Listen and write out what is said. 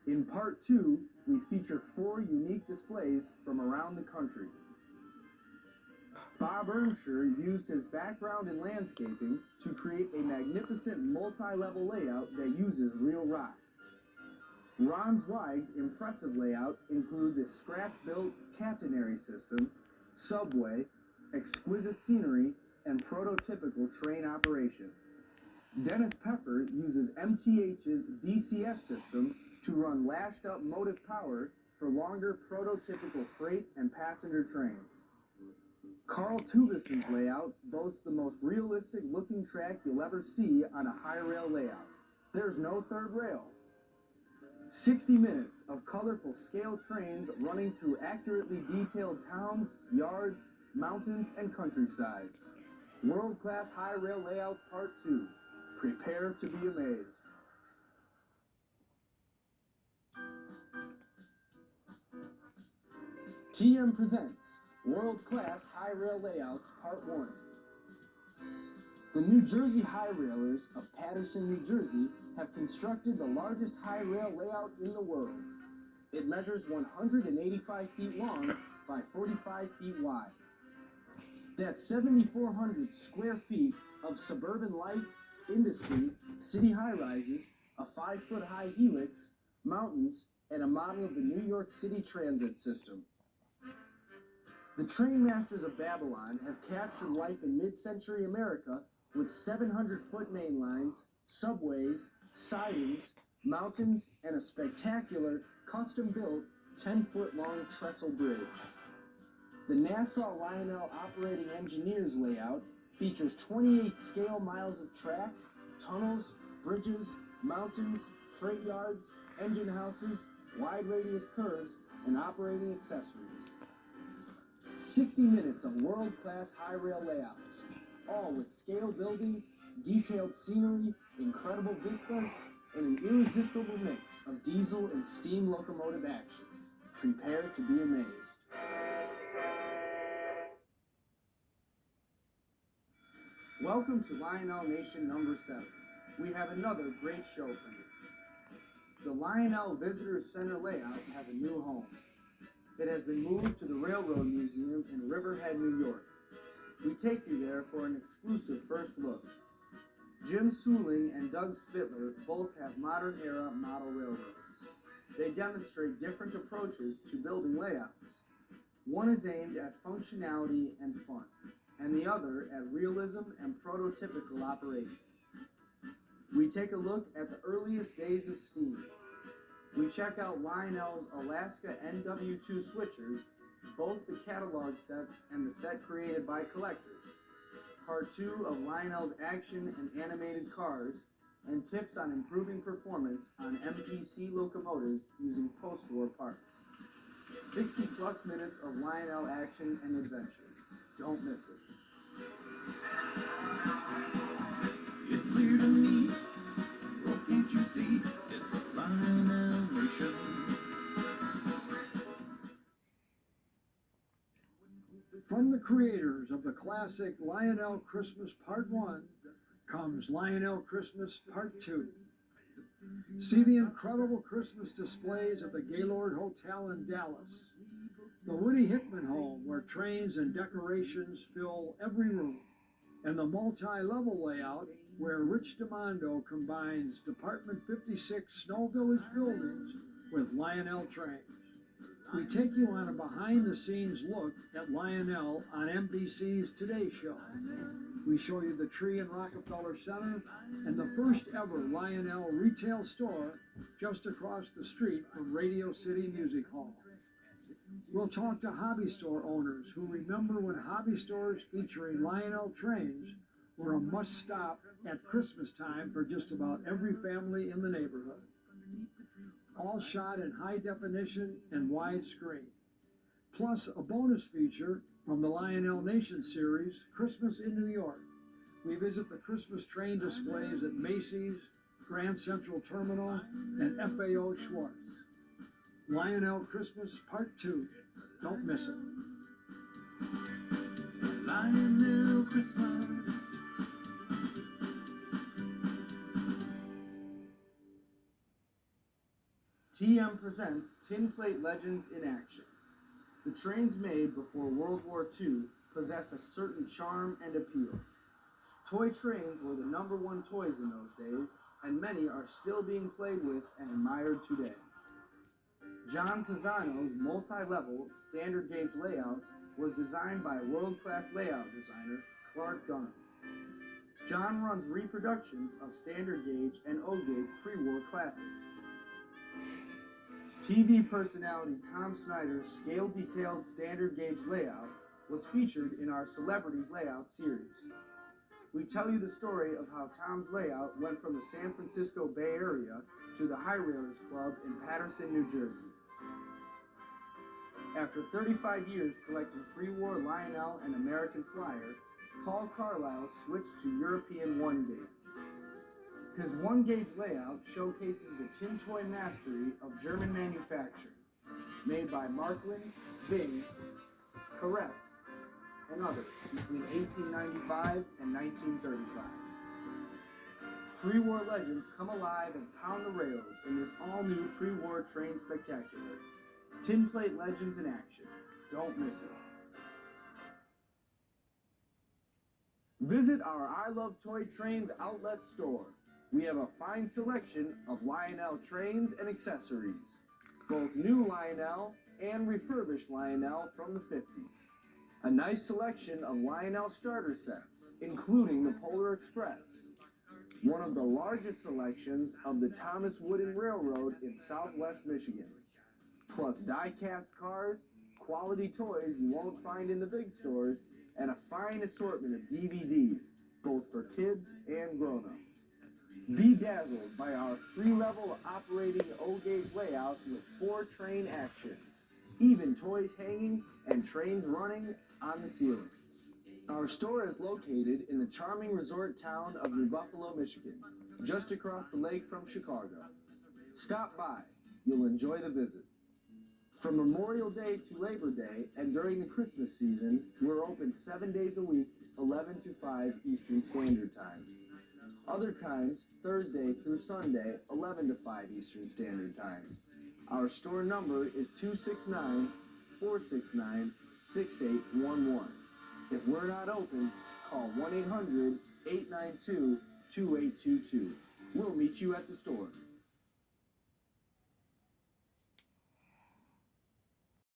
In part 2, we feature 4 unique displays from around the country. Bob Ermsher used his background in landscaping to create a magnificent multi-level layout that uses real rocks. Ron Zweig's impressive layout includes a scratch-built catenary system, subway, exquisite scenery, and prototypical train operation. Dennis Peffer uses MTH's DCS system to run lashed-up motive power for longer prototypical freight and passenger trains. Carl Tubison's layout boasts the most realistic-looking track you'll ever see on a high-rail layout. There's no third rail. 60 minutes of colorful scale trains running through accurately detailed towns, yards, mountains, and countrysides. World-class high-rail layouts Part 2. Prepare to be amazed. TM presents World-Class High Rail Layouts Part 1. The New Jersey High Railers of Paterson, New Jersey have constructed the largest high rail layout in the world. It measures 185 feet long by 45 feet wide. That's 7,400 square feet of suburban life, industry, city high-rises, a 5-foot high helix, mountains, and a model of the New York City transit system. The train masters of Babylon have captured life in mid-century America with 700-foot main lines, subways, sidings, mountains, and a spectacular, custom-built, 10-foot-long trestle bridge. The Nassau Lionel Operating Engineers layout features 28 scale miles of track, tunnels, bridges, mountains, freight yards, engine houses, wide radius curves, and operating accessories. 60 minutes of world-class high rail layouts, all with scale buildings, detailed scenery, incredible vistas, and an irresistible mix of diesel and steam locomotive action. Prepare to be amazed. Welcome to Lionel Nation number 7. We have another great show for you. The Lionel Visitor Center layout has a new home. It has been moved to the Railroad Museum in Riverhead, New York. We take you there for an exclusive first look. Jim Suling and Doug Spittler both have modern-era model railroads. They demonstrate different approaches to building layouts. One is aimed at functionality and fun, and the other at realism and prototypical operation. We take a look at the earliest days of steam. We check out Lionel's Alaska NW2 switchers, both the catalog sets and the set created by collectors, part 2 of Lionel's action and animated cars, and tips on improving performance on MPC locomotives using post-war parts. 60 plus minutes of Lionel action and adventure. Don't miss it. It's clear to me, oh, can't you see, it's a Lionel Nation. From the creators of the classic Lionel Christmas Part 1 comes Lionel Christmas Part 2. See the incredible Christmas displays at the Gaylord Hotel in Dallas, the Woody Hickman home where trains and decorations fill every room, and the multi-level layout where Rich DiMondo combines Department 56 Snow Village buildings with Lionel trains. We take you on a behind-the-scenes look at Lionel on NBC's Today Show. We show you the tree in Rockefeller Center and the first ever Lionel retail store just across the street from Radio City Music Hall. We'll talk to hobby store owners who remember when hobby stores featuring Lionel trains were a must-stop at Christmas time for just about every family in the neighborhood. All shot in high definition and widescreen. Plus a bonus feature from the Lionel Nation series, Christmas in New York. We visit the Christmas train displays at Macy's, Grand Central Terminal, and FAO Schwartz. Lionel Christmas Part 2. Don't miss it. Lionel Christmas. TM presents Tin Plate Legends in Action. The trains made before World War II possess a certain charm and appeal. Toy trains were the #1 toys in those days, and many are still being played with and admired today. John Pisano's multi-level standard gauge layout was designed by world-class layout designer Clark Dunham. John runs reproductions of standard gauge and O-gauge pre-war classics. TV personality Tom Snyder's scale-detailed standard gauge layout was featured in our Celebrity Layout series. We tell you the story of how Tom's layout went from the San Francisco Bay Area to the High Railers Club in Paterson, New Jersey. After 35 years collecting pre-war Lionel and American Flyer, Paul Carlisle switched to European 1-gauge. His 1-gauge layout showcases the tin toy mastery of German manufacturing, made by Marklin, Bing, Correct, and others between 1895 and 1935. Pre-war legends come alive and pound the rails in this all-new pre-war train spectacular. Tin Plate Legends in Action. Don't miss it. Visit our I Love Toy Trains outlet store. We have a fine selection of Lionel trains and accessories, both new Lionel and refurbished Lionel from the 50s. A nice selection of Lionel starter sets, including the Polar Express. One of the largest selections of the Thomas Wooden Railroad in Southwest Michigan. Plus die-cast cars, quality toys you won't find in the big stores, and a fine assortment of DVDs, both for kids and grown-ups. Be dazzled by our 3-level operating O-gauge layout with 4-train action, even toys hanging and trains running on the ceiling. Our store is located in the charming resort town of New Buffalo, Michigan, just across the lake from Chicago. Stop by, you'll enjoy the visit. From Memorial Day to Labor Day and during the Christmas season, we're open 7 days a week, 11 to 5 Eastern Standard Time. Other times, Thursday through Sunday, 11 to 5 Eastern Standard Time. Our store number is 269-469-6811. If we're not open, call 1-800-892-2822. We'll meet you at the store.